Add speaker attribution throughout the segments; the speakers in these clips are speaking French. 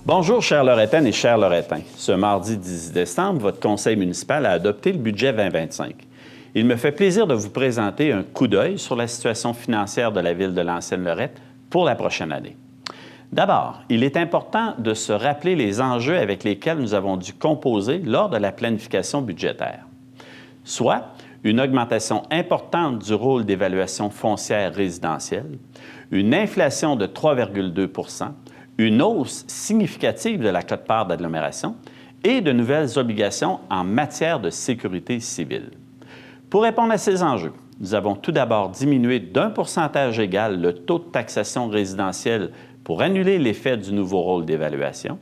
Speaker 1: Bonjour, chers Lorettaines et chers Lorettains. Ce mardi 10 décembre, votre conseil municipal a adopté le budget 2025. Il me fait plaisir de vous présenter un coup d'œil sur la situation financière de la ville de L'Ancienne-Lorette pour la prochaine année. D'abord, il est important de se rappeler les enjeux avec lesquels nous avons dû composer lors de la planification budgétaire, soit une augmentation importante du rôle d'évaluation foncière résidentielle, une inflation de 3,2 %, une hausse significative de la quote-part d'agglomération et de nouvelles obligations en matière de sécurité civile. Pour répondre à ces enjeux, nous avons tout d'abord diminué d'un pourcentage égal le taux de taxation résidentielle pour annuler l'effet du nouveau rôle d'évaluation.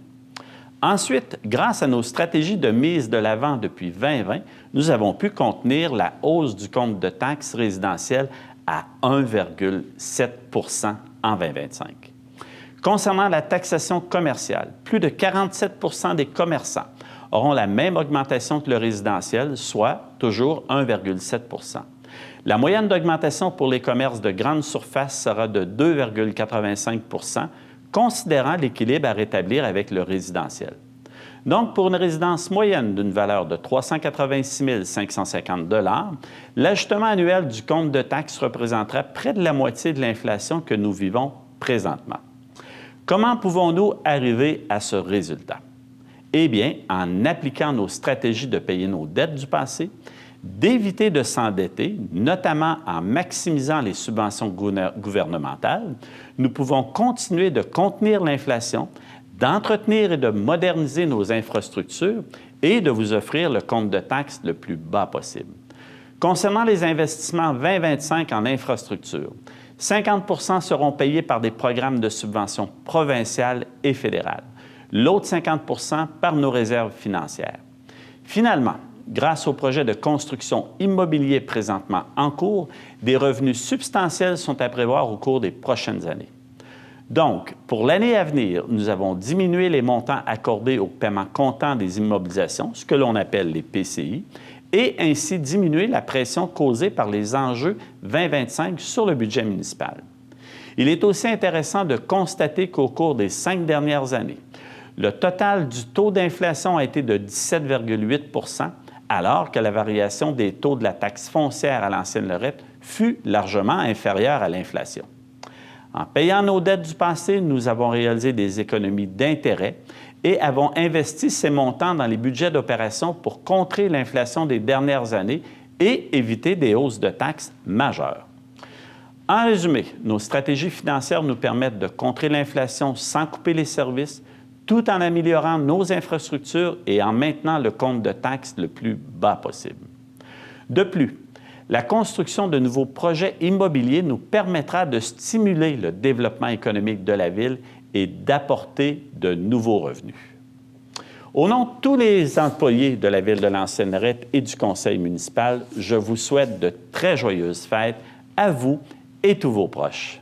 Speaker 1: Ensuite, grâce à nos stratégies de mise de l'avant depuis 2020, nous avons pu contenir la hausse du compte de taxes résidentielles à 1,7 % en 2025. Concernant la taxation commerciale, plus de 47 % des commerçants auront la même augmentation que le résidentiel, soit toujours 1,7 %. La moyenne d'augmentation pour les commerces de grande surface sera de 2,85 %, considérant l'équilibre à rétablir avec le résidentiel. Donc, pour une résidence moyenne d'une valeur de 386 550 $, l'ajustement annuel du compte de taxes représentera près de la moitié de l'inflation que nous vivons présentement. Comment pouvons-nous arriver à ce résultat? Eh bien, en appliquant nos stratégies de payer nos dettes du passé, d'éviter de s'endetter, notamment en maximisant les subventions gouvernementales, nous pouvons continuer de contenir l'inflation, d'entretenir et de moderniser nos infrastructures et de vous offrir le compte de taxes le plus bas possible. Concernant les investissements 2025 en infrastructures, 50 % seront payés par des programmes de subventions provinciales et fédérales, l'autre 50 % par nos réserves financières. Finalement, grâce au projet de construction immobilier présentement en cours, des revenus substantiels sont à prévoir au cours des prochaines années. Donc, pour l'année à venir, nous avons diminué les montants accordés au paiement comptant des immobilisations, ce que l'on appelle les PCI, et ainsi diminuer la pression causée par les enjeux 2025 sur le budget municipal. Il est aussi intéressant de constater qu'au cours des 5 dernières années, le total du taux d'inflation a été de 17,8 %, alors que la variation des taux de la taxe foncière à l'Ancienne-Lorette fut largement inférieure à l'inflation. En payant nos dettes du passé, nous avons réalisé des économies d'intérêt et avons investi ces montants dans les budgets d'opération pour contrer l'inflation des dernières années et éviter des hausses de taxes majeures. En résumé, nos stratégies financières nous permettent de contrer l'inflation sans couper les services, tout en améliorant nos infrastructures et en maintenant le compte de taxes le plus bas possible. De plus, la construction de nouveaux projets immobiliers nous permettra de stimuler le développement économique de la ville et d'apporter de nouveaux revenus. Au nom de tous les employés de la ville de L'Ancienne-Lorette et du conseil municipal, je vous souhaite de très joyeuses fêtes à vous et tous vos proches.